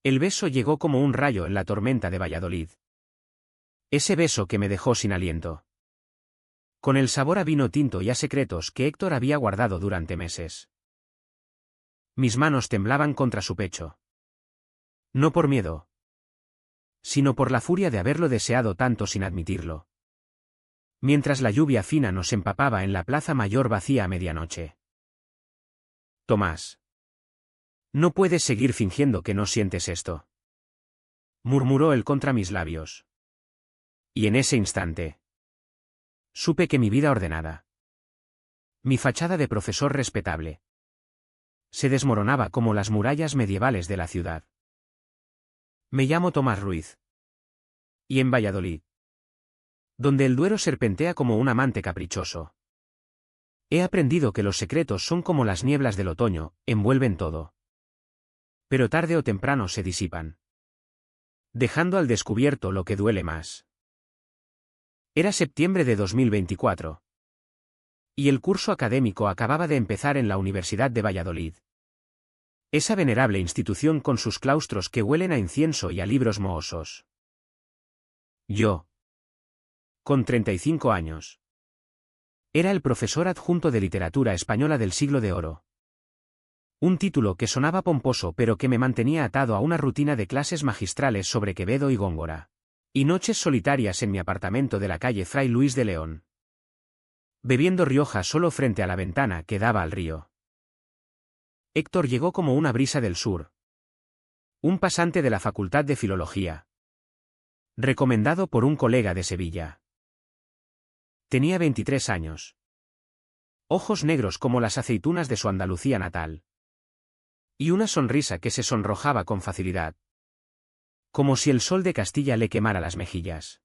El beso llegó como un rayo en la tormenta de Valladolid. Ese beso que me dejó sin aliento. Con el sabor a vino tinto y a secretos que Héctor había guardado durante meses. Mis manos temblaban contra su pecho. No por miedo, sino por la furia de haberlo deseado tanto sin admitirlo. Mientras la lluvia fina nos empapaba en la plaza mayor vacía a medianoche. Tomás. No puedes seguir fingiendo que no sientes esto. Murmuró él contra mis labios. Y en ese instante supe que mi vida ordenada, mi fachada de profesor respetable, se desmoronaba como las murallas medievales de la ciudad. Me llamo Tomás Ruiz. Y en Valladolid, donde el Duero serpentea como un amante caprichoso, he aprendido que los secretos son como las nieblas del otoño, envuelven todo. Pero tarde o temprano se disipan, dejando al descubierto lo que duele más. Era septiembre de 2024. Y el curso académico acababa de empezar en la Universidad de Valladolid. Esa venerable institución con sus claustros que huelen a incienso y a libros mohosos. Yo, con 35 años, era el profesor adjunto de literatura española del siglo de oro. Un título que sonaba pomposo pero que me mantenía atado a una rutina de clases magistrales sobre Quevedo y Góngora. Y noches solitarias en mi apartamento de la calle Fray Luis de León. Bebiendo Rioja solo frente a la ventana que daba al río. Héctor llegó como una brisa del sur. Un pasante de la Facultad de Filología. Recomendado por un colega de Sevilla. Tenía 23 años. Ojos negros como las aceitunas de su Andalucía natal. Y una sonrisa que se sonrojaba con facilidad. Como si el sol de Castilla le quemara las mejillas.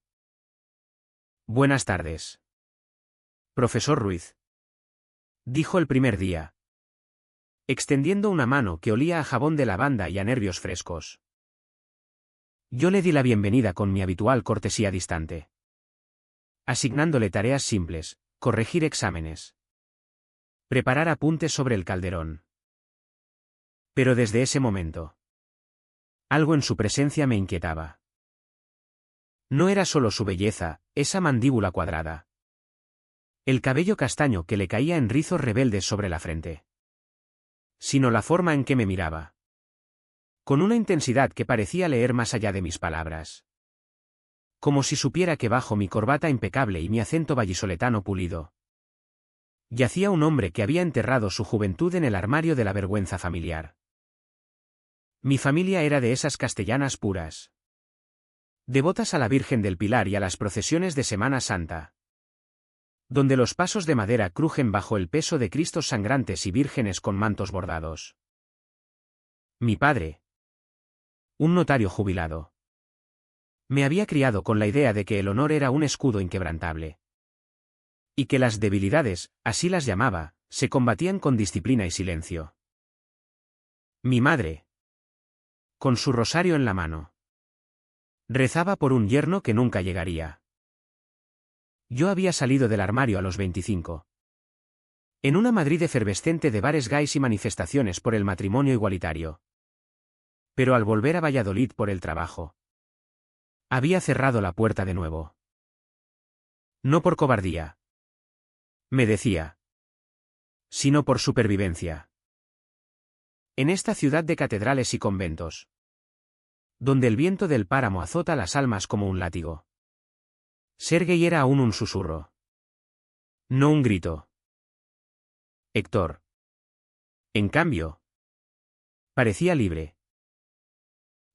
Buenas tardes. Profesor Ruiz. Dijo el primer día, extendiendo una mano que olía a jabón de lavanda y a nervios frescos. Yo le di la bienvenida con mi habitual cortesía distante. Asignándole tareas simples, corregir exámenes. Preparar apuntes sobre el calderón. Pero desde ese momento, algo en su presencia me inquietaba. No era solo su belleza, esa mandíbula cuadrada. El cabello castaño que le caía en rizos rebeldes sobre la frente. Sino la forma en que me miraba. Con una intensidad que parecía leer más allá de mis palabras. Como si supiera que bajo mi corbata impecable y mi acento vallisoletano pulido, yacía un hombre que había enterrado su juventud en el armario de la vergüenza familiar. Mi familia era de esas castellanas puras, devotas a la Virgen del Pilar y a las procesiones de Semana Santa, donde los pasos de madera crujen bajo el peso de Cristos sangrantes y vírgenes con mantos bordados. Mi padre, un notario jubilado, me había criado con la idea de que el honor era un escudo inquebrantable. Y que las debilidades, así las llamaba, se combatían con disciplina y silencio. Mi madre, con su rosario en la mano, rezaba por un yerno que nunca llegaría. Yo había salido del armario a los 25. En una Madrid efervescente de bares gays y manifestaciones por el matrimonio igualitario. Pero al volver a Valladolid por el trabajo, había cerrado la puerta de nuevo. No por cobardía, me decía, sino por supervivencia. En esta ciudad de catedrales y conventos, donde el viento del páramo azota las almas como un látigo, ser gay era aún un susurro, no un grito. Héctor, en cambio, parecía libre.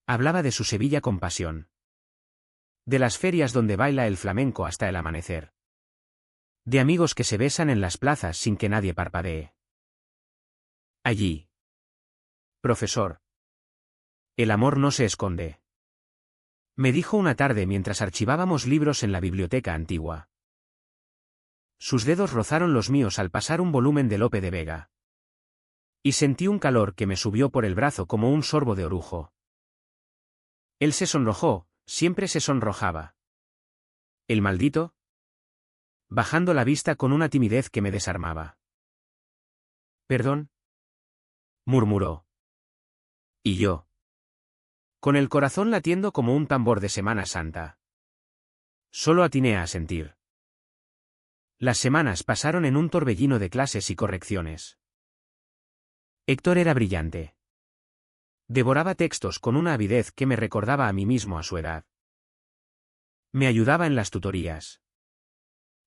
Hablaba de su Sevilla con pasión. De las ferias donde baila el flamenco hasta el amanecer. De amigos que se besan en las plazas sin que nadie parpadee. Allí. Profesor. El amor no se esconde. Me dijo una tarde mientras archivábamos libros en la biblioteca antigua. Sus dedos rozaron los míos al pasar un volumen de Lope de Vega. Y sentí un calor que me subió por el brazo como un sorbo de orujo. Él se sonrojó, siempre se sonrojaba. ¿El maldito? Bajando la vista con una timidez que me desarmaba. ¿Perdón? Murmuró. Y yo, Con el corazón latiendo como un tambor de Semana Santa. Solo atiné a asentir. Las semanas pasaron en un torbellino de clases y correcciones. Héctor era brillante. Devoraba textos con una avidez que me recordaba a mí mismo a su edad. Me ayudaba en las tutorías,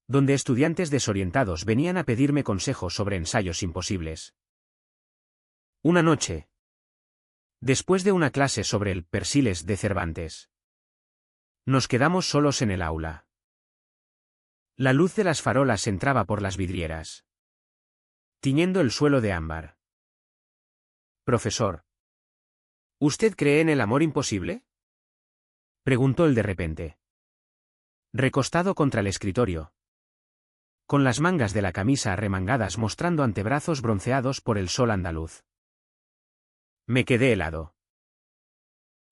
donde estudiantes desorientados venían a pedirme consejos sobre ensayos imposibles. Una noche, después de una clase sobre el Persiles de Cervantes, nos quedamos solos en el aula. La luz de las farolas entraba por las vidrieras, tiñendo el suelo de ámbar. Profesor, ¿usted cree en el amor imposible?, preguntó él de repente. Recostado contra el escritorio, con las mangas de la camisa arremangadas mostrando antebrazos bronceados por el sol andaluz. Me quedé helado.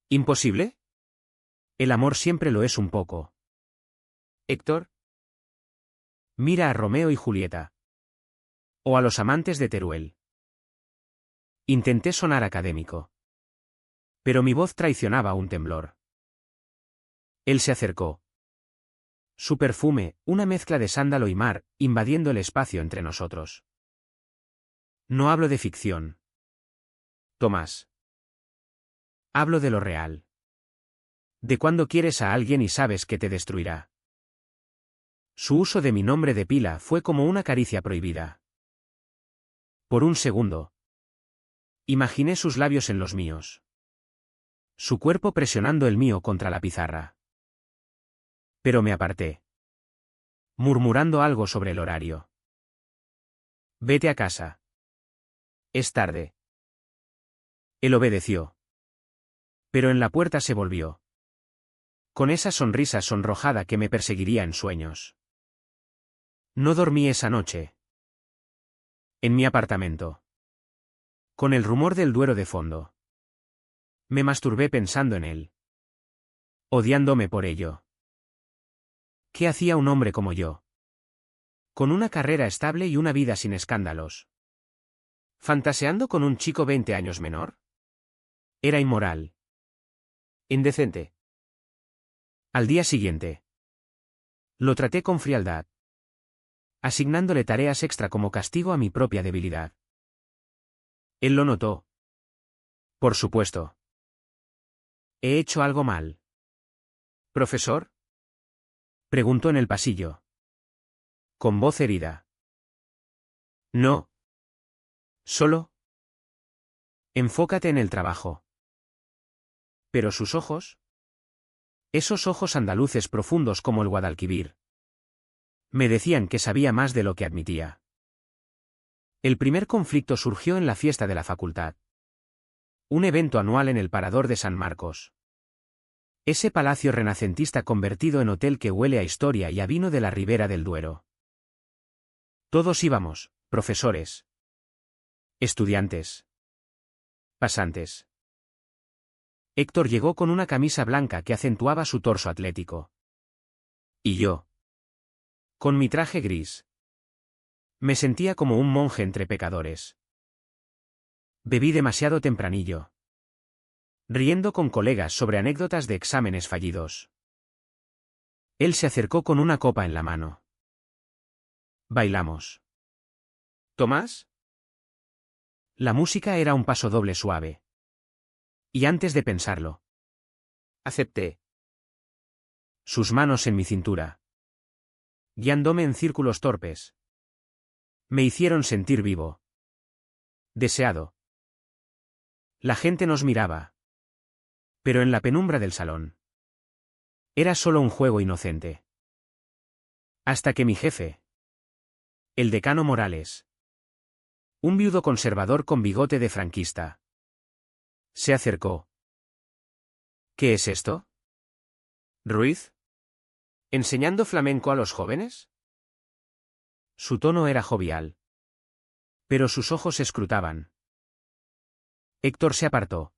¿Imposible? El amor siempre lo es un poco. Héctor. Mira a Romeo y Julieta. O a los amantes de Teruel. Intenté sonar académico. Pero mi voz traicionaba un temblor. Él se acercó. Su perfume, una mezcla de sándalo y mar, invadiendo el espacio entre nosotros. No hablo de ficción, Tomás. Hablo de lo real. De cuando quieres a alguien y sabes que te destruirá. Su uso de mi nombre de pila fue como una caricia prohibida. Por un segundo, imaginé sus labios en los míos. Su cuerpo presionando el mío contra la pizarra. Pero me aparté, murmurando algo sobre el horario. Vete a casa. Es tarde. Él obedeció. Pero en la puerta se volvió. Con esa sonrisa sonrojada que me perseguiría en sueños. No dormí esa noche. En mi apartamento. Con el rumor del Duero de fondo. Me masturbé pensando en él. Odiándome por ello. ¿Qué hacía un hombre como yo? Con una carrera estable y una vida sin escándalos. ¿Fantaseando con un chico 20 años menor? Era inmoral. Indecente. Al día siguiente. Lo traté con frialdad, asignándole tareas extra como castigo a mi propia debilidad. Él lo notó. Por supuesto. ¿He hecho algo mal? ¿Profesor?, preguntó en el pasillo, con voz herida. No. Solo. Enfócate en el trabajo. Pero sus ojos. Esos ojos andaluces profundos como el Guadalquivir. Me decían que sabía más de lo que admitía. El primer conflicto surgió en la fiesta de la facultad. Un evento anual en el Parador de San Marcos. Ese palacio renacentista convertido en hotel que huele a historia y a vino de la Ribera del Duero. Todos íbamos, profesores, estudiantes, pasantes. Héctor llegó con una camisa blanca que acentuaba su torso atlético. Y yo, con mi traje gris. Me sentía como un monje entre pecadores. Bebí demasiado tempranillo, riendo con colegas sobre anécdotas de exámenes fallidos. Él se acercó con una copa en la mano. Bailamos. ¿Tomás? La música era un pasodoble suave. Y antes de pensarlo, acepté. Sus manos en mi cintura, guiándome en círculos torpes, me hicieron sentir vivo. Deseado. La gente nos miraba. Pero en la penumbra del salón. Era solo un juego inocente. Hasta que mi jefe, el decano Morales, un viudo conservador con bigote de franquista, se acercó. ¿Qué es esto? ¿Ruiz? ¿Enseñando flamenco a los jóvenes? Su tono era jovial. Pero sus ojos escrutaban. Héctor se apartó,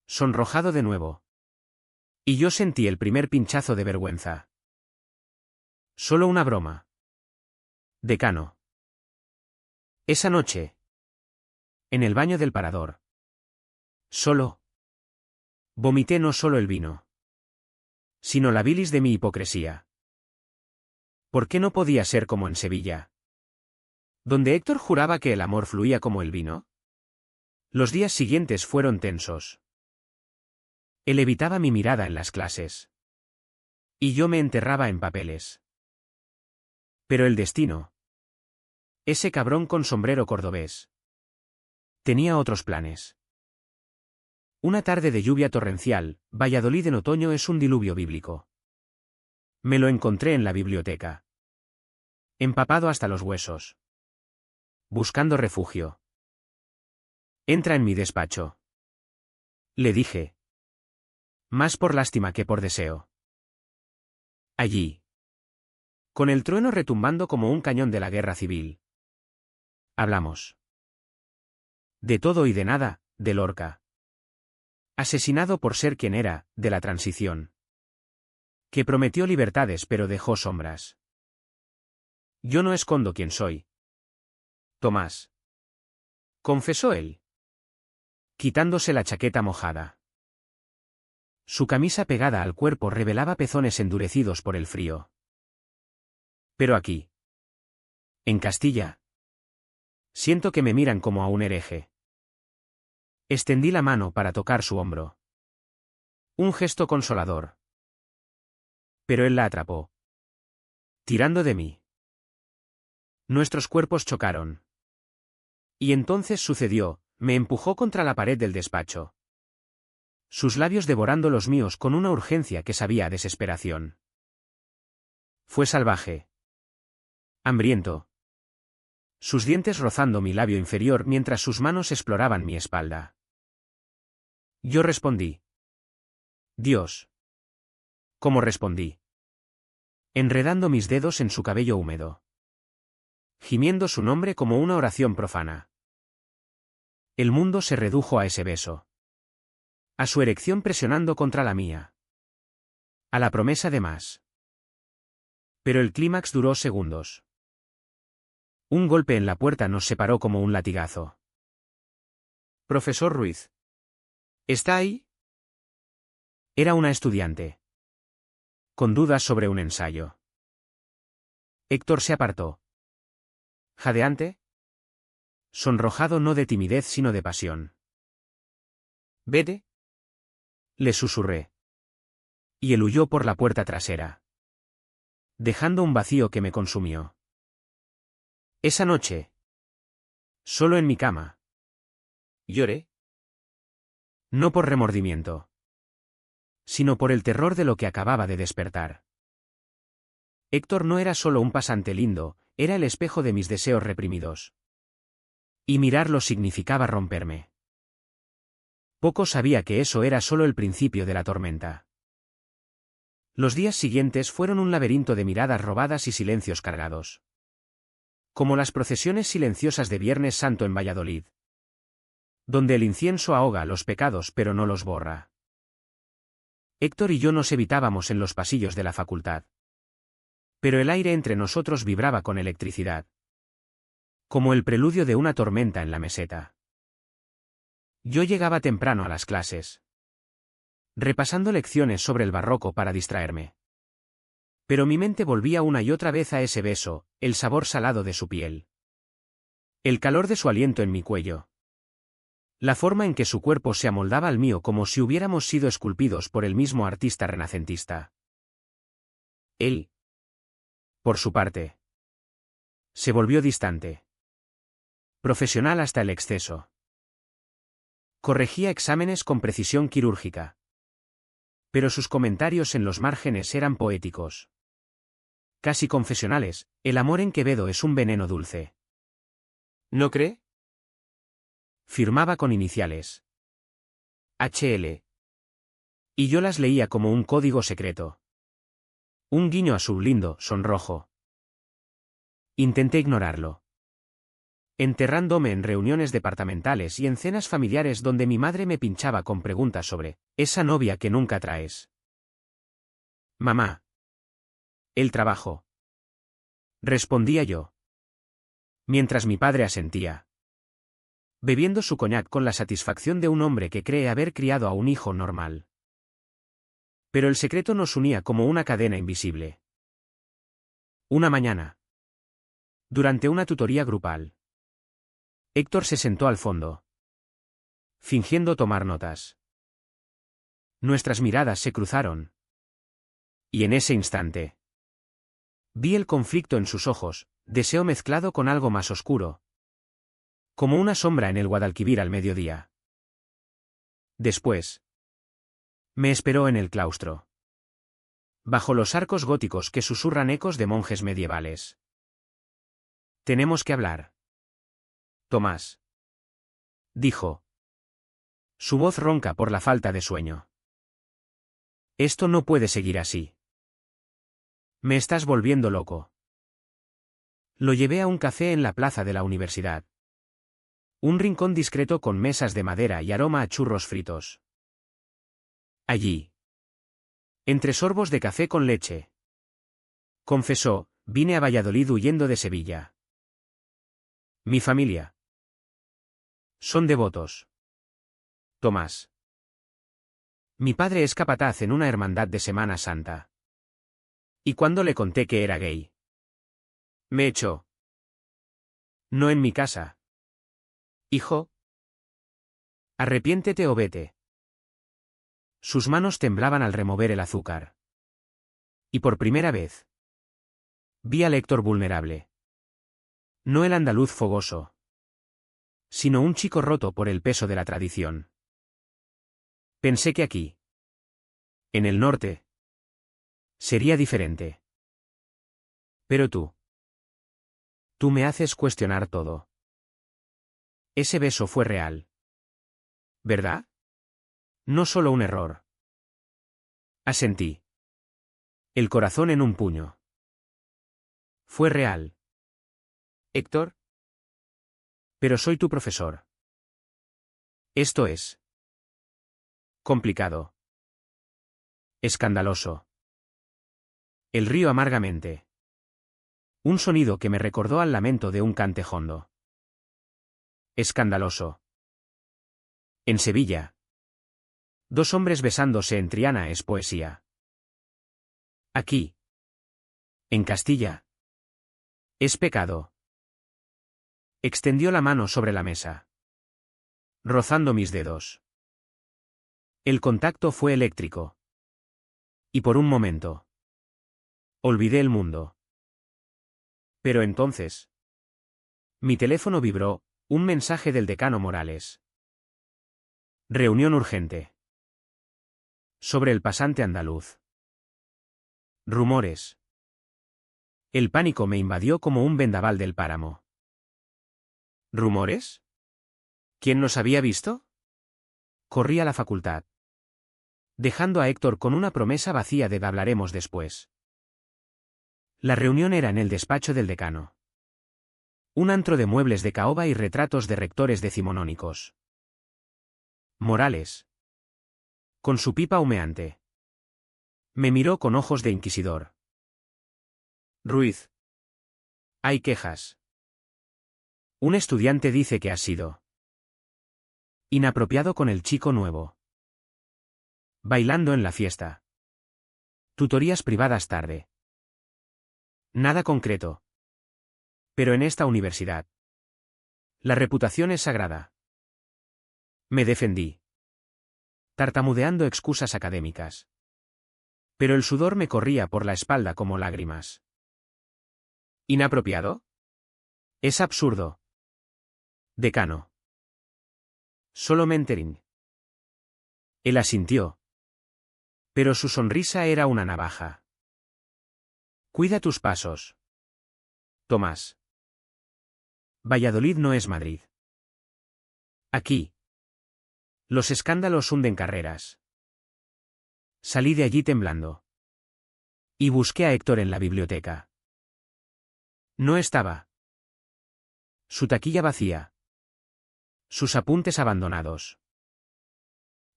sonrojado de nuevo. Y yo sentí el primer pinchazo de vergüenza. Solo una broma. Decano. Esa noche, en el baño del Parador. Solo. Vomité no solo el vino, sino la bilis de mi hipocresía. ¿Por qué no podía ser como en Sevilla, donde Héctor juraba que el amor fluía como el vino? Los días siguientes fueron tensos. Él evitaba mi mirada en las clases. Y yo me enterraba en papeles. Pero el destino, ese cabrón con sombrero cordobés, tenía otros planes. Una tarde de lluvia torrencial, Valladolid en otoño es un diluvio bíblico. Me lo encontré en la biblioteca. Empapado hasta los huesos. Buscando refugio. Entra en mi despacho. Le dije. Más por lástima que por deseo. Allí. Con el trueno retumbando como un cañón de la guerra civil. Hablamos. De todo y de nada, de Lorca. Asesinado por ser quien era, de la transición. Que prometió libertades pero dejó sombras. Yo no escondo quién soy. Tomás. Confesó él. Quitándose la chaqueta mojada. Su camisa pegada al cuerpo revelaba pezones endurecidos por el frío. Pero aquí. En Castilla. Siento que me miran como a un hereje. Extendí la mano para tocar su hombro. Un gesto consolador. Pero él la atrapó. Tirando de mí. Nuestros cuerpos chocaron. Y entonces sucedió, me empujó contra la pared del despacho. Sus labios devorando los míos con una urgencia que sabía a desesperación. Fue salvaje. Hambriento. Sus dientes rozando mi labio inferior mientras sus manos exploraban mi espalda. Yo respondí. Dios. ¿Cómo respondí? Enredando mis dedos en su cabello húmedo. Gimiendo su nombre como una oración profana. El mundo se redujo a ese beso. A su erección presionando contra la mía. A la promesa de más. Pero el clímax duró segundos. Un golpe en la puerta nos separó como un latigazo. Profesor Ruiz. ¿Está ahí? Era una estudiante. Con dudas sobre un ensayo. Héctor se apartó. ¿Jadeante? Sonrojado no de timidez sino de pasión. Vete. Le susurré. Y él huyó por la puerta trasera. Dejando un vacío que me consumió. Esa noche. Solo en mi cama. Lloré. No por remordimiento. Sino por el terror de lo que acababa de despertar. Héctor no era solo un pasante lindo, era el espejo de mis deseos reprimidos. Y mirarlo significaba romperme. Poco sabía que eso era solo el principio de la tormenta. Los días siguientes fueron un laberinto de miradas robadas y silencios cargados. Como las procesiones silenciosas de Viernes Santo en Valladolid. Donde el incienso ahoga los pecados pero no los borra. Héctor y yo nos evitábamos en los pasillos de la facultad. Pero el aire entre nosotros vibraba con electricidad. Como el preludio de una tormenta en la meseta. Yo llegaba temprano a las clases. Repasando lecciones sobre el barroco para distraerme. Pero mi mente volvía una y otra vez a ese beso, el sabor salado de su piel. El calor de su aliento en mi cuello. La forma en que su cuerpo se amoldaba al mío como si hubiéramos sido esculpidos por el mismo artista renacentista. Él. Por su parte. Se volvió distante. Profesional hasta el exceso. Corregía exámenes con precisión quirúrgica. Pero sus comentarios en los márgenes eran poéticos. Casi confesionales, el amor en Quevedo es un veneno dulce. ¿No cree? Firmaba con iniciales. HL. Y yo las leía como un código secreto. Un guiño azul lindo, sonrojo. Intenté ignorarlo. Enterrándome en reuniones departamentales y en cenas familiares donde mi madre me pinchaba con preguntas sobre esa novia que nunca traes. Mamá. El trabajo. Respondía yo. Mientras mi padre asentía. bebiendo su coñac con la satisfacción de un hombre que cree haber criado a un hijo normal. Pero el secreto nos unía como una cadena invisible. Una mañana. Durante una tutoría grupal. Héctor se sentó al fondo, fingiendo tomar notas. Nuestras miradas se cruzaron. Y en ese instante, vi el conflicto en sus ojos, deseo mezclado con algo más oscuro. Como una sombra en el Guadalquivir al mediodía. Después, me esperó en el claustro. Bajo los arcos góticos que susurran ecos de monjes medievales. Tenemos que hablar. Tomás. Dijo. Su voz ronca por la falta de sueño. Esto no puede seguir así. Me estás volviendo loco. Lo llevé a un café en la plaza de la universidad. Un rincón discreto con mesas de madera y aroma a churros fritos. Allí. Entre sorbos de café con leche. Confesó, vine a Valladolid huyendo de Sevilla. Mi familia. Son devotos. Tomás. Mi padre es capataz en una hermandad de Semana Santa. ¿Y cuando le conté que era gay? Me echó. No en mi casa. Hijo. Arrepiéntete o vete. Sus manos temblaban al remover el azúcar. Y por primera vez, vi al Héctor vulnerable. No el andaluz fogoso, sino un chico roto por el peso de la tradición. Pensé que aquí, en el norte, sería diferente. Pero tú me haces cuestionar todo. Ese beso fue real. ¿Verdad? No solo un error. Asentí. El corazón en un puño. Fue real. Héctor. Pero soy tu profesor. Esto es complicado. Escandaloso. El río amargamente. Un sonido que me recordó al lamento de un cantejondo. Escandaloso. En Sevilla. Dos hombres besándose en Triana es poesía. Aquí. En Castilla. Es pecado. Extendió la mano sobre la mesa, rozando mis dedos. El contacto fue eléctrico. Y por un momento, olvidé el mundo. Pero entonces, mi teléfono vibró, un mensaje del decano Morales. Reunión urgente. Sobre el pasante andaluz. Rumores. El pánico me invadió como un vendaval del páramo. ¿Rumores? ¿Quién nos había visto? Corrí a la facultad, dejando a Héctor con una promesa vacía de hablaremos después. La reunión era en el despacho del decano. Un antro de muebles de caoba y retratos de rectores decimonónicos. Morales, con su pipa humeante, me miró con ojos de inquisidor. Ruiz. Hay quejas. Un estudiante dice que has sido inapropiado con el chico nuevo. Bailando en la fiesta. Tutorías privadas tarde. Nada concreto. Pero en esta universidad, la reputación es sagrada. Me defendí, tartamudeando excusas académicas. Pero el sudor me corría por la espalda como lágrimas. ¿Inapropiado? Es absurdo. Decano. Solo mentoring. Él asintió. Pero su sonrisa era una navaja. Cuida tus pasos. Tomás. Valladolid no es Madrid. Aquí. Los escándalos hunden carreras. Salí de allí temblando. Y busqué a Héctor en la biblioteca. No estaba. Su taquilla vacía. Sus apuntes abandonados.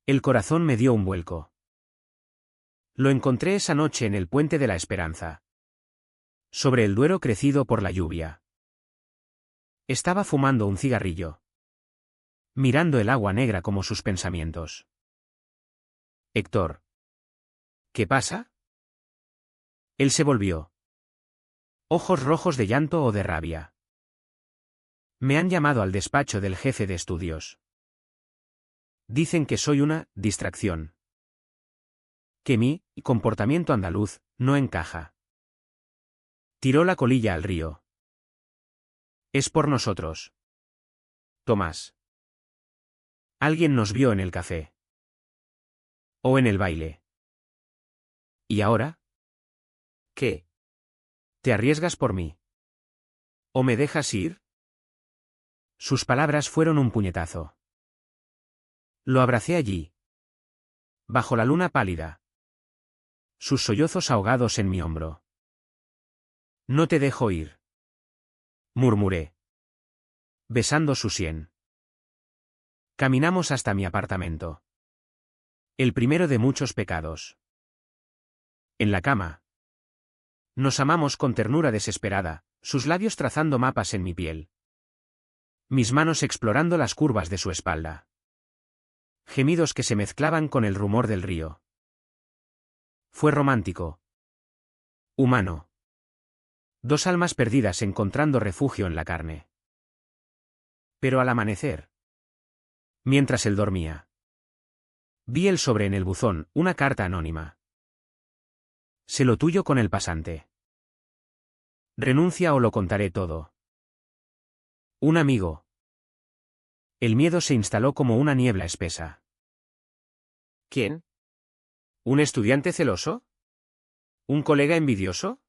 El corazón me dio un vuelco. Lo encontré esa noche en el Puente de la Esperanza. Sobre el Duero crecido por la lluvia. Estaba fumando un cigarrillo. mirando el agua negra como sus pensamientos. Héctor. ¿Qué pasa? Él se volvió. Ojos rojos de llanto o de rabia. Me han llamado al despacho del jefe de estudios. Dicen que soy una distracción. Que mi comportamiento andaluz no encaja. Tiró la colilla al río. Es por nosotros. Tomás. Alguien nos vio en el café. O en el baile. ¿Y ahora? ¿Qué? ¿Te arriesgas por mí? ¿O me dejas ir? Sus palabras fueron un puñetazo. Lo abracé allí. Bajo la luna pálida. Sus sollozos ahogados en mi hombro. No te dejo ir. Murmuré. Besando su sien. Caminamos hasta mi apartamento. El primero de muchos pecados. En la cama. Nos amamos con ternura desesperada, sus labios trazando mapas en mi piel. Mis manos explorando las curvas de su espalda. Gemidos que se mezclaban con el rumor del río. Fue romántico. Humano. Dos almas perdidas encontrando refugio en la carne. Pero al amanecer. Mientras él dormía. Vi el sobre en el buzón, una carta anónima. Sé lo tuyo con el pasante. Renuncia o lo contaré todo. Un amigo. El miedo se instaló como una niebla espesa. ¿Quién? ¿Un estudiante celoso? ¿Un colega envidioso?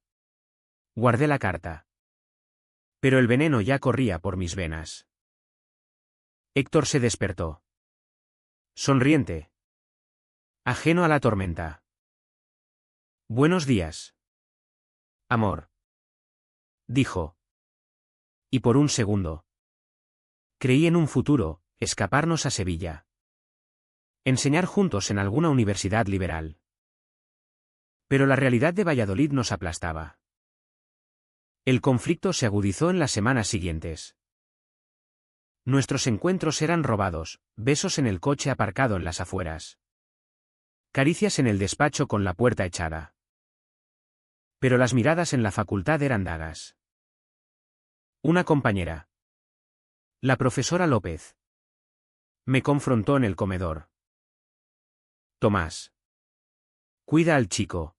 Guardé la carta. Pero el veneno ya corría por mis venas. Héctor se despertó. Sonriente. Ajeno a la tormenta. Buenos días. Amor. Dijo. Y por un segundo. Creí en un futuro, escaparnos a Sevilla. Enseñar juntos en alguna universidad liberal. Pero la realidad de Valladolid nos aplastaba. El conflicto se agudizó en las semanas siguientes. Nuestros encuentros eran robados, besos en el coche aparcado en las afueras. Caricias en el despacho con la puerta echada. Pero las miradas en la facultad eran dagas. Una compañera. La profesora López. Me confrontó en el comedor. Tomás. Cuida al chico.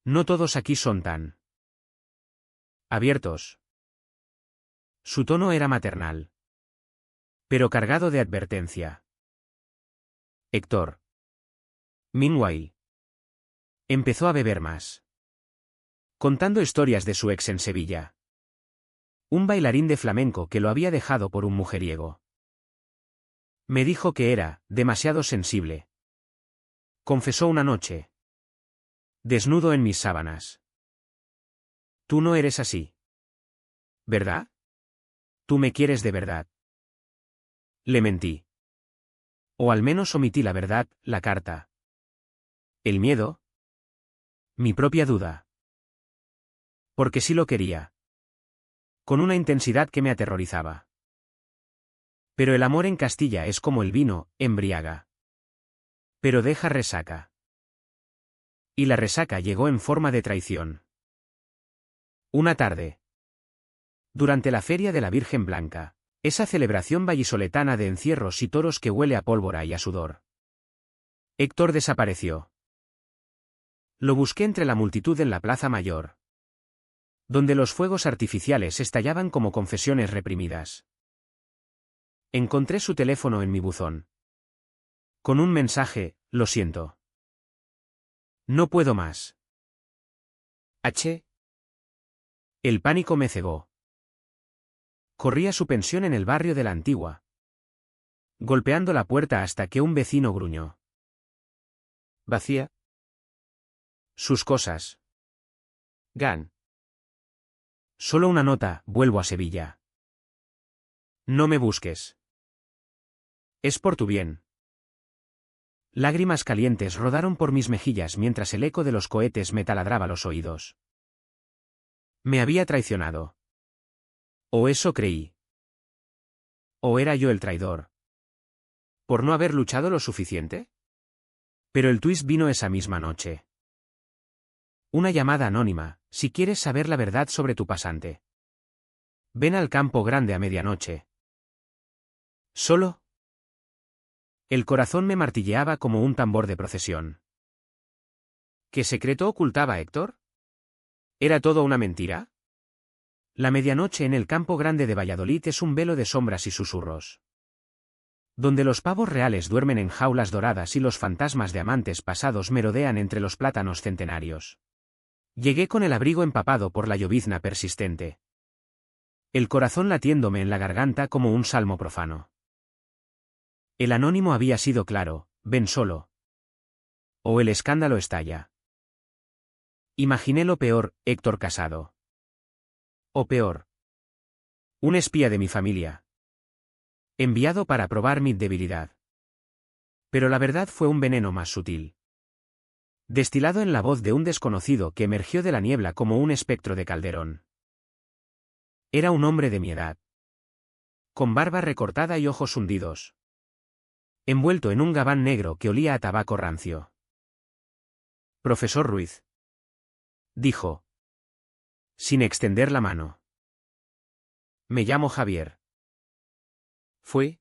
No todos aquí son tan abiertos. Su tono era maternal. Pero cargado de advertencia. Héctor. Meanwhile. Empezó a beber más. Contando historias de su ex en Sevilla. Un bailarín de flamenco que lo había dejado por un mujeriego. Me dijo que era demasiado sensible. Confesó una noche. Desnudo en mis sábanas. Tú no eres así. ¿Verdad? Tú me quieres de verdad. Le mentí. O al menos omití la verdad, la carta. ¿El miedo? Mi propia duda. Porque sí lo quería. Con una intensidad que me aterrorizaba. Pero el amor en Castilla es como el vino, embriaga. Pero deja resaca. Y la resaca llegó en forma de traición. Una tarde. Durante la Feria de la Virgen Blanca, esa celebración vallisoletana de encierros y toros que huele a pólvora y a sudor. Héctor desapareció. Lo busqué entre la multitud en la Plaza Mayor, donde los fuegos artificiales estallaban como confesiones reprimidas. Encontré su teléfono en mi buzón. Con un mensaje, lo siento. No puedo más. H. El pánico me cegó. Corrí a su pensión en el barrio de la Antigua, golpeando la puerta hasta que un vecino gruñó. ¿Vacía? Sus cosas. Gan. Solo una nota, vuelvo a Sevilla. No me busques. Es por tu bien. Lágrimas calientes rodaron por mis mejillas mientras el eco de los cohetes me taladraba los oídos. Me había traicionado. O eso creí. ¿O era yo el traidor? ¿Por no haber luchado lo suficiente? Pero el twist vino esa misma noche. Una llamada anónima, si quieres saber la verdad sobre tu pasante. Ven al campo grande a medianoche. ¿Solo? El corazón me martilleaba como un tambor de procesión. ¿Qué secreto ocultaba Héctor? ¿Era todo una mentira? La medianoche en el campo grande de Valladolid es un velo de sombras y susurros. Donde los pavos reales duermen en jaulas doradas y los fantasmas de amantes pasados merodean entre los plátanos centenarios. Llegué con el abrigo empapado por la llovizna persistente. El corazón latiéndome en la garganta como un salmo profano. El anónimo había sido claro: ven solo. O el escándalo estalla. Imaginé lo peor: Héctor casado. O peor, un espía de mi familia. Enviado para probar mi debilidad. Pero la verdad fue un veneno más sutil. Destilado en la voz de un desconocido que emergió de la niebla como un espectro de Calderón. Era un hombre de mi edad. Con barba recortada y ojos hundidos. Envuelto en un gabán negro que olía a tabaco rancio. Profesor Ruiz. Dijo. Sin extender la mano. Me llamo Javier. ¿Fue?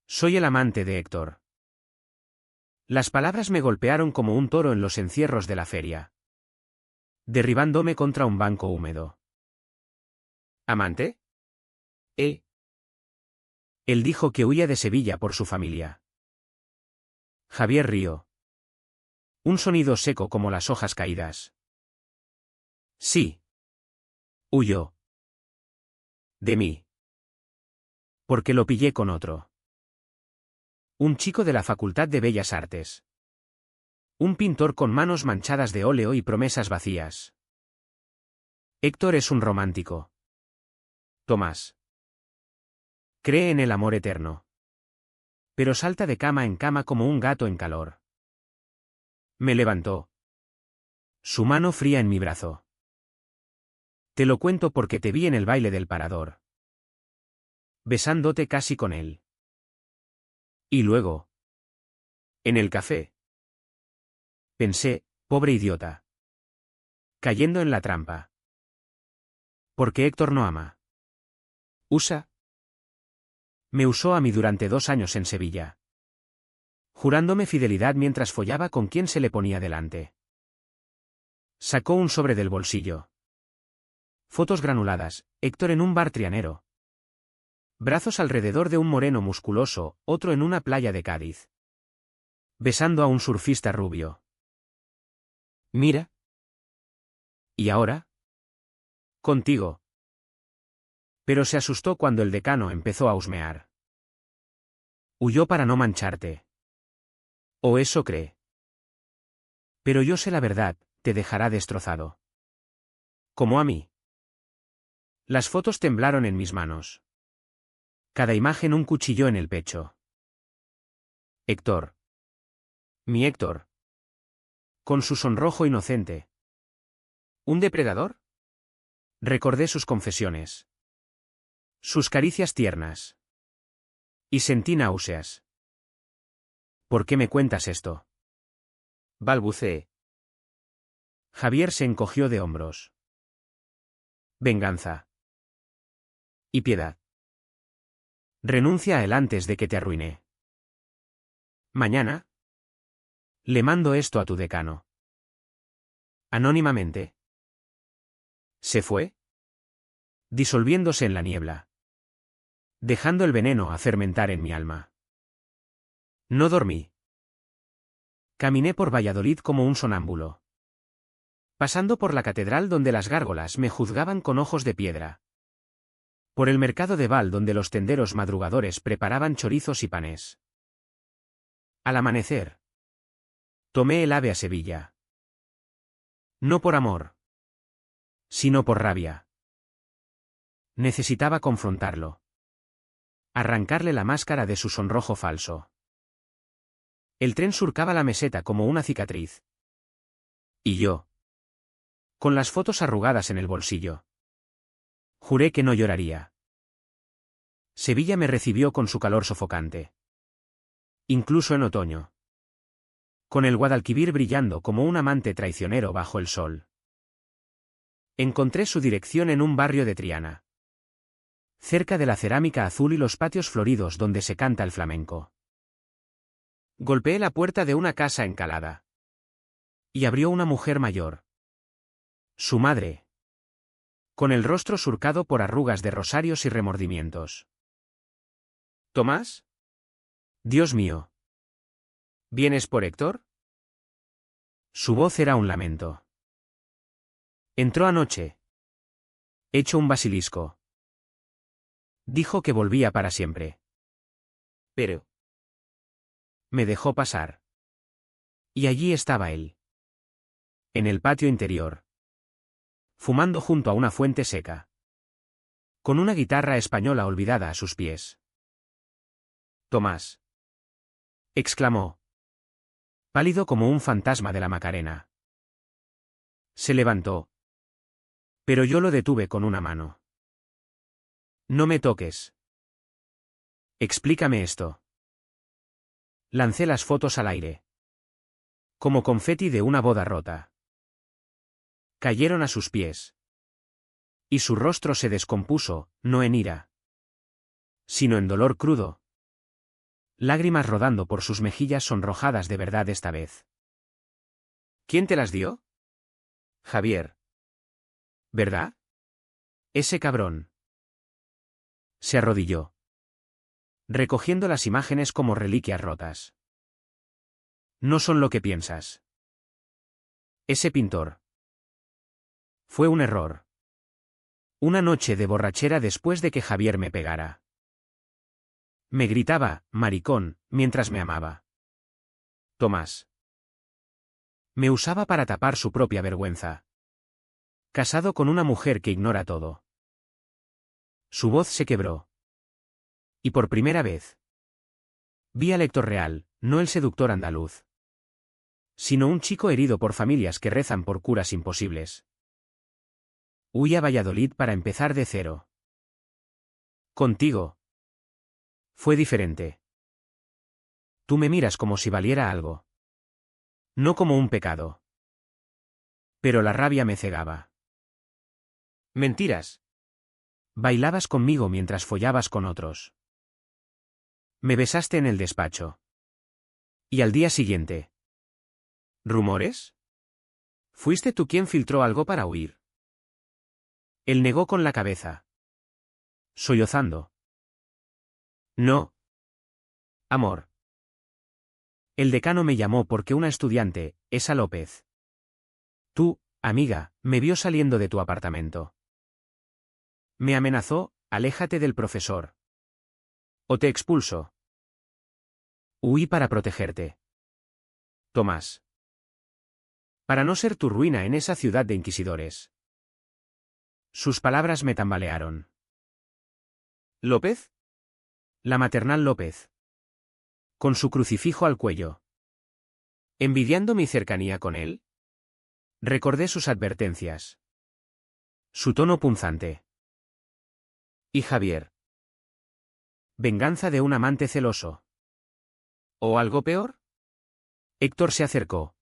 Soy el amante de Héctor. Las palabras me golpearon como un toro en los encierros de la feria. Derribándome contra un banco húmedo. ¿Amante? Él dijo que huía de Sevilla por su familia. Javier rió. Un sonido seco como las hojas caídas. Sí. Huyó. De mí. Porque lo pillé con otro. Un chico de la Facultad de Bellas Artes. Un pintor con manos manchadas de óleo y promesas vacías. Héctor es un romántico. Tomás. Cree en el amor eterno. Pero salta de cama en cama como un gato en calor. Me levantó. Su mano fría en mi brazo. Te lo cuento porque te vi en el baile del Parador. Besándote casi con él. Y luego. En el café. Pensé, pobre idiota. Cayendo en la trampa. Porque Héctor no ama. Usa. Me usó a mí durante 2 años en Sevilla. Jurándome fidelidad mientras follaba con quien se le ponía delante. Sacó un sobre del bolsillo. Fotos granuladas: Héctor en un bar trianero. Brazos alrededor de un moreno musculoso, otro en una playa de Cádiz. Besando a un surfista rubio. Mira. ¿Y ahora? Contigo. Pero se asustó cuando el decano empezó a husmear. Huyó para no mancharte. O eso cree. Pero yo sé la verdad, te dejará destrozado. Como a mí. Las fotos temblaron en mis manos. Cada imagen un cuchillo en el pecho. Héctor. Mi Héctor. Con su sonrojo inocente. ¿Un depredador? Recordé sus confesiones. Sus caricias tiernas. Y sentí náuseas. ¿Por qué me cuentas esto? Balbuceé. Javier se encogió de hombros. Venganza. Y piedad. Renuncia a él antes de que te arruine. Mañana. Le mando esto a tu decano. Anónimamente. ¿Se fue? Disolviéndose en la niebla. Dejando el veneno a fermentar en mi alma. No dormí. Caminé por Valladolid como un sonámbulo. Pasando por la catedral donde las gárgolas me juzgaban con ojos de piedra. Por el mercado de Val donde los tenderos madrugadores preparaban chorizos y panes. Al amanecer. Tomé el AVE a Sevilla. No por amor. Sino por rabia. Necesitaba confrontarlo. Arrancarle la máscara de su sonrojo falso. El tren surcaba la meseta como una cicatriz. Y yo. Con las fotos arrugadas en el bolsillo. Juré que no lloraría. Sevilla me recibió con su calor sofocante. Incluso en otoño. Con el Guadalquivir brillando como un amante traicionero bajo el sol. Encontré su dirección en un barrio de Triana. Cerca de la cerámica azul y los patios floridos donde se canta el flamenco. Golpeé la puerta de una casa encalada. Y abrió una mujer mayor. Su madre. Con el rostro surcado por arrugas de rosarios y remordimientos. ¿Tomás? Dios mío. ¿Vienes por Héctor? Su voz era un lamento. Entró anoche. Hecho un basilisco. Dijo que volvía para siempre. Pero me dejó pasar. Y allí estaba él. En el patio interior. Fumando junto a una fuente seca. Con una guitarra española olvidada a sus pies. Tomás. Exclamó. Pálido como un fantasma de la Macarena. Se levantó. Pero yo lo detuve con una mano. No me toques. Explícame esto. Lancé las fotos al aire. Como confeti de una boda rota. Cayeron a sus pies. Y su rostro se descompuso, no en ira, sino en dolor crudo. Lágrimas rodando por sus mejillas sonrojadas de verdad esta vez. ¿Quién te las dio? Javier. ¿Verdad? Ese cabrón. Se arrodilló. Recogiendo las imágenes como reliquias rotas. No son lo que piensas. Ese pintor. Fue un error. Una noche de borrachera después de que Javier me pegara. Me gritaba, maricón, mientras me amaba. Tomás. Me usaba para tapar su propia vergüenza. Casado con una mujer que ignora todo. Su voz se quebró. Y por primera vez. Vi al Héctor real, no el seductor andaluz. Sino un chico herido por familias que rezan por curas imposibles. Huí a Valladolid para empezar de cero. Contigo. Fue diferente. Tú me miras como si valiera algo. No como un pecado. Pero la rabia me cegaba. Mentiras. Bailabas conmigo mientras follabas con otros. Me besaste en el despacho. Y al día siguiente. ¿Rumores? ¿Fuiste tú quien filtró algo para huir? Él negó con la cabeza. Sollozando. No. Amor. El decano me llamó porque una estudiante, esa López. Tú, amiga, me vio saliendo de tu apartamento. Me amenazó, aléjate del profesor. O te expulso. Huí para protegerte. Tomás. Para no ser tu ruina en esa ciudad de inquisidores. Sus palabras me tambalearon. ¿López? La maternal López. Con su crucifijo al cuello. ¿Envidiando mi cercanía con él? Recordé sus advertencias. Su tono punzante. ¿Y Javier? ¿Venganza de un amante celoso? ¿O algo peor? Héctor se acercó.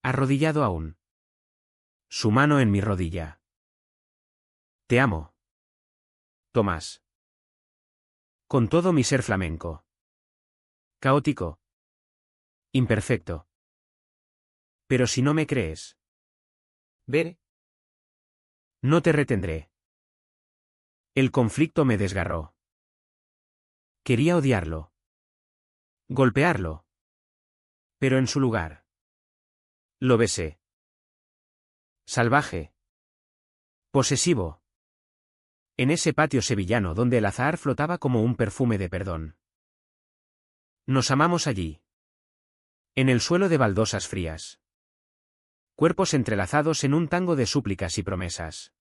Arrodillado aún. Su mano en mi rodilla. Te amo. Tomás. Con todo mi ser flamenco. Caótico. Imperfecto. Pero si no me crees. Veré. No te retendré. El conflicto me desgarró. Quería odiarlo. Golpearlo. Pero en su lugar. Lo besé. Salvaje. Posesivo. En ese patio sevillano donde el azahar flotaba como un perfume de perdón. Nos amamos allí. En el suelo de baldosas frías. Cuerpos entrelazados en un tango de súplicas y promesas.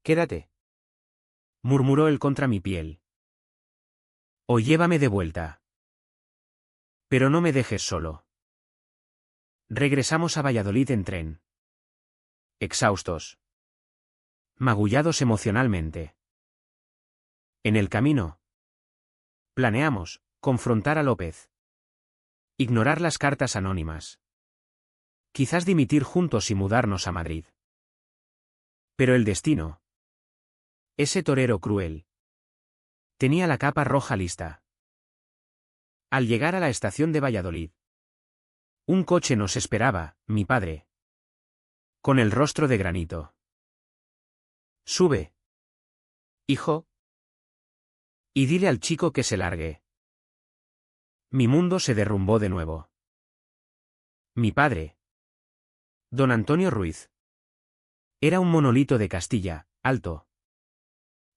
Quédate. Murmuró él contra mi piel. O llévame de vuelta. Pero no me dejes solo. Regresamos a Valladolid en tren. Exhaustos. Magullados emocionalmente. En el camino, planeamos confrontar a López. Ignorar las cartas anónimas. Quizás dimitir juntos y mudarnos a Madrid. Pero el destino. Ese torero cruel. Tenía la capa roja lista. Al llegar a la estación de Valladolid, un coche nos esperaba, mi padre. Con el rostro de granito. Sube. Hijo. Y dile al chico que se largue. Mi mundo se derrumbó de nuevo. Mi padre. Don Antonio Ruiz. Era un monolito de Castilla, alto.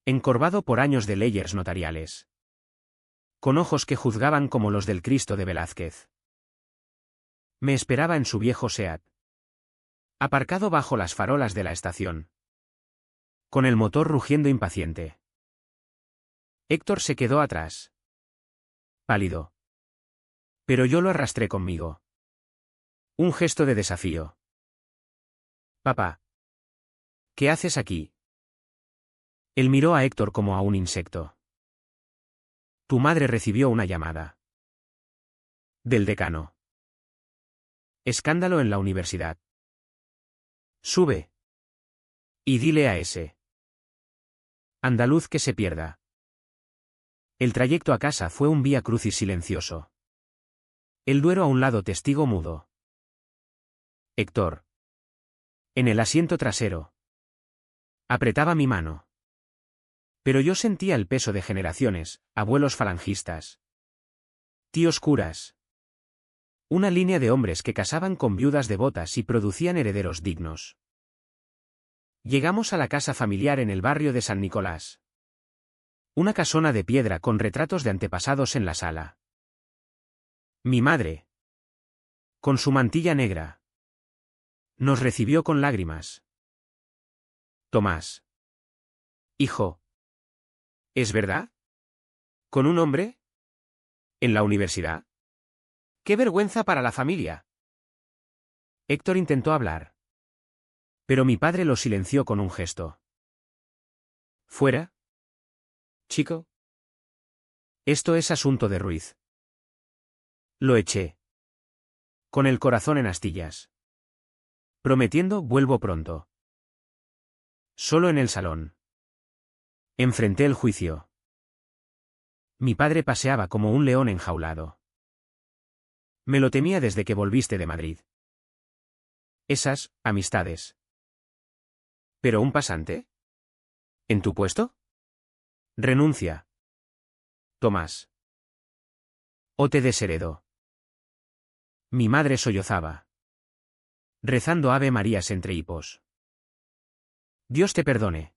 Encorvado por años de leyes notariales. Con ojos que juzgaban como los del Cristo de Velázquez. Me esperaba en su viejo Seat. Aparcado bajo las farolas de la estación. Con el motor rugiendo impaciente. Héctor se quedó atrás. Pálido. Pero yo lo arrastré conmigo. Un gesto de desafío. Papá. ¿Qué haces aquí? Él miró a Héctor como a un insecto. Tu madre recibió una llamada. Del decano. Escándalo en la universidad. Sube. Y dile a ese andaluz que se pierda. El trayecto a casa fue un vía crucis silencioso. El Duero a un lado, testigo mudo. Héctor. En el asiento trasero. Apretaba mi mano. Pero yo sentía el peso de generaciones, abuelos falangistas. Tíos curas. Una línea de hombres que casaban con viudas devotas y producían herederos dignos. Llegamos a la casa familiar en el barrio de San Nicolás. Una casona de piedra con retratos de antepasados en la sala. Mi madre. Con su mantilla negra. Nos recibió con lágrimas. Tomás. Hijo. ¿Es verdad? ¿Con un hombre? ¿En la universidad? ¡Qué vergüenza para la familia! Héctor intentó hablar. Pero mi padre lo silenció con un gesto. ¿Fuera? Chico. Esto es asunto de Ruiz. Lo eché. Con el corazón en astillas. Prometiendo, vuelvo pronto. Solo en el salón. Enfrenté el juicio. Mi padre paseaba como un león enjaulado. Me lo temía desde que volviste de Madrid. Esas amistades. ¿Pero un pasante? ¿En tu puesto? Renuncia. Tomás. O te desheredo. Mi madre sollozaba. Rezando Ave Marías entre hipos. Dios te perdone.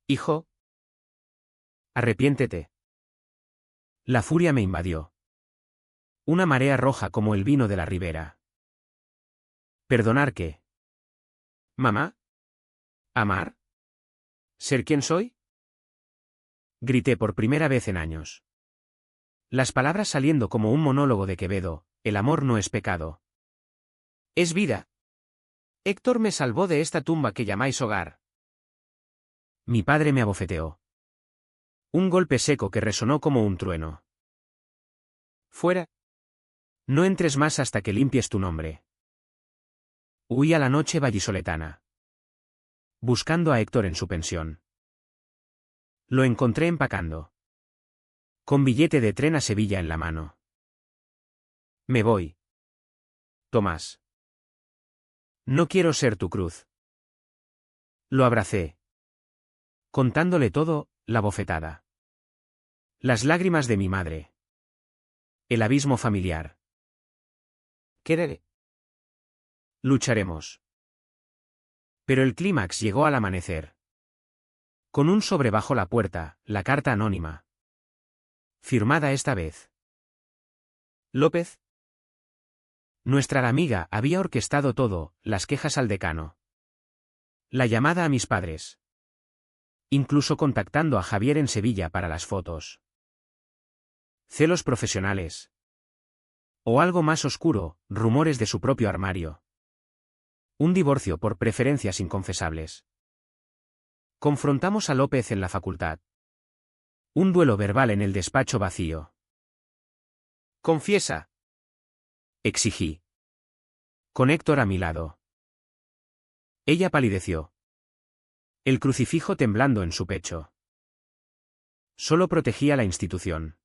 Hijo. Arrepiéntete. La furia me invadió. Una marea roja como el vino de la ribera. ¿Perdonar qué? ¿Mamá? ¿Amar? ¿Ser quien soy? Grité por primera vez en años. Las palabras saliendo como un monólogo de Quevedo: el amor no es pecado. Es vida. Héctor me salvó de esta tumba que llamáis hogar. Mi padre me abofeteó. Un golpe seco que resonó como un trueno. Fuera. No entres más hasta que limpies tu nombre. Huí a la noche vallisoletana. Buscando a Héctor en su pensión. Lo encontré empacando. Con billete de tren a Sevilla en la mano. Me voy. Tomás. No quiero ser tu cruz. Lo abracé. Contándole todo, la bofetada. Las lágrimas de mi madre. El abismo familiar. Quereré. Lucharemos. Pero el clímax llegó al amanecer. Con un sobre bajo la puerta, la carta anónima. Firmada esta vez. López. Nuestra amiga había orquestado todo, las quejas al decano. La llamada a mis padres. Incluso contactando a Javier en Sevilla para las fotos. Celos profesionales. O algo más oscuro, rumores de su propio armario. Un divorcio por preferencias inconfesables. Confrontamos a López en la facultad. Un duelo verbal en el despacho vacío. Confiesa. Exigí. Con Héctor a mi lado. Ella palideció. El crucifijo temblando en su pecho. Solo protegía la institución.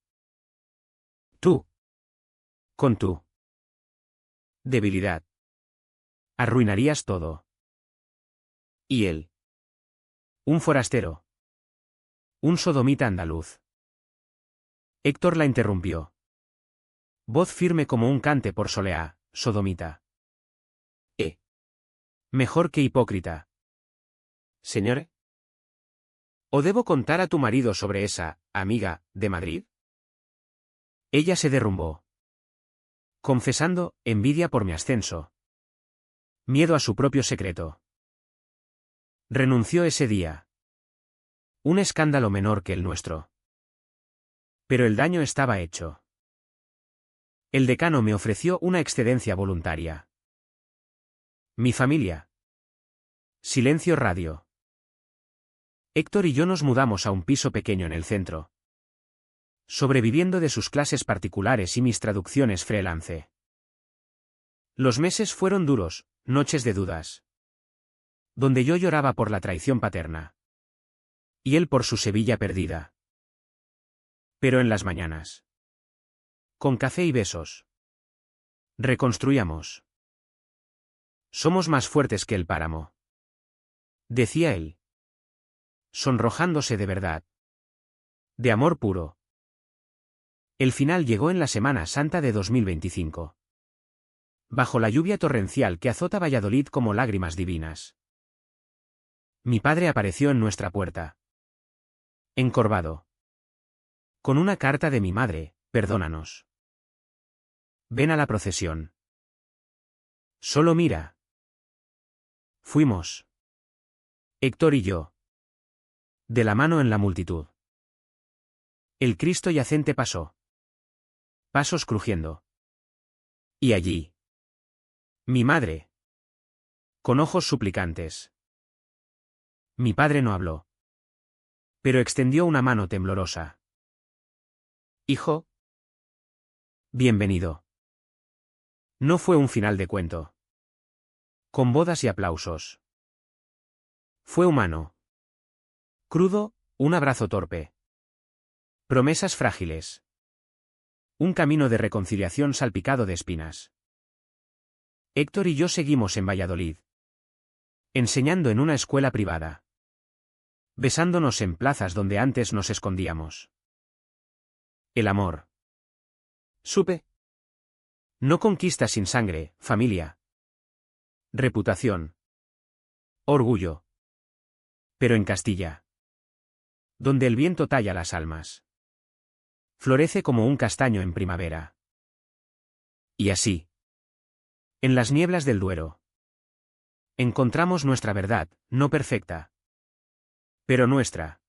Tú. Con tu debilidad. Arruinarías todo. Y él. Un forastero. Un sodomita andaluz. Héctor la interrumpió. Voz firme como un cante por soleá, sodomita. Mejor que hipócrita. Señor. ¿O debo contar a tu marido sobre esa, amiga, de Madrid? Ella se derrumbó. Confesando, envidia por mi ascenso. Miedo a su propio secreto. Renunció ese día. Un escándalo menor que el nuestro. Pero el daño estaba hecho. El decano me ofreció una excedencia voluntaria. Mi familia. Silencio radio. Héctor y yo nos mudamos a un piso pequeño en el centro. Sobreviviendo de sus clases particulares y mis traducciones freelance. Los meses fueron duros, noches de dudas. Donde yo lloraba por la traición paterna. Y él por su Sevilla perdida. Pero en las mañanas. Con café y besos. Reconstruíamos. Somos más fuertes que el páramo. Decía él. Sonrojándose de verdad. De amor puro. El final llegó en la Semana Santa de 2025. Bajo la lluvia torrencial que azota Valladolid como lágrimas divinas. Mi padre apareció en nuestra puerta. Encorvado. Con una carta de mi madre, perdónanos. Ven a la procesión. Solo mira. Fuimos. Héctor y yo. De la mano en la multitud. El Cristo yacente pasó. Pasos crujiendo. Y allí. Mi madre. Con ojos suplicantes. Mi padre no habló. Pero extendió una mano temblorosa. Hijo. Bienvenido. No fue un final de cuento. Con bodas y aplausos. Fue humano. Crudo, un abrazo torpe. Promesas frágiles. Un camino de reconciliación salpicado de espinas. Héctor y yo seguimos en Valladolid. Enseñando en una escuela privada. Besándonos en plazas donde antes nos escondíamos. El amor. Supe. No conquista sin sangre, familia. Reputación. Orgullo. Pero en Castilla. Donde el viento talla las almas. Florece como un castaño en primavera. Y así. En las nieblas del Duero. Encontramos nuestra verdad, no perfecta. Pero nuestra.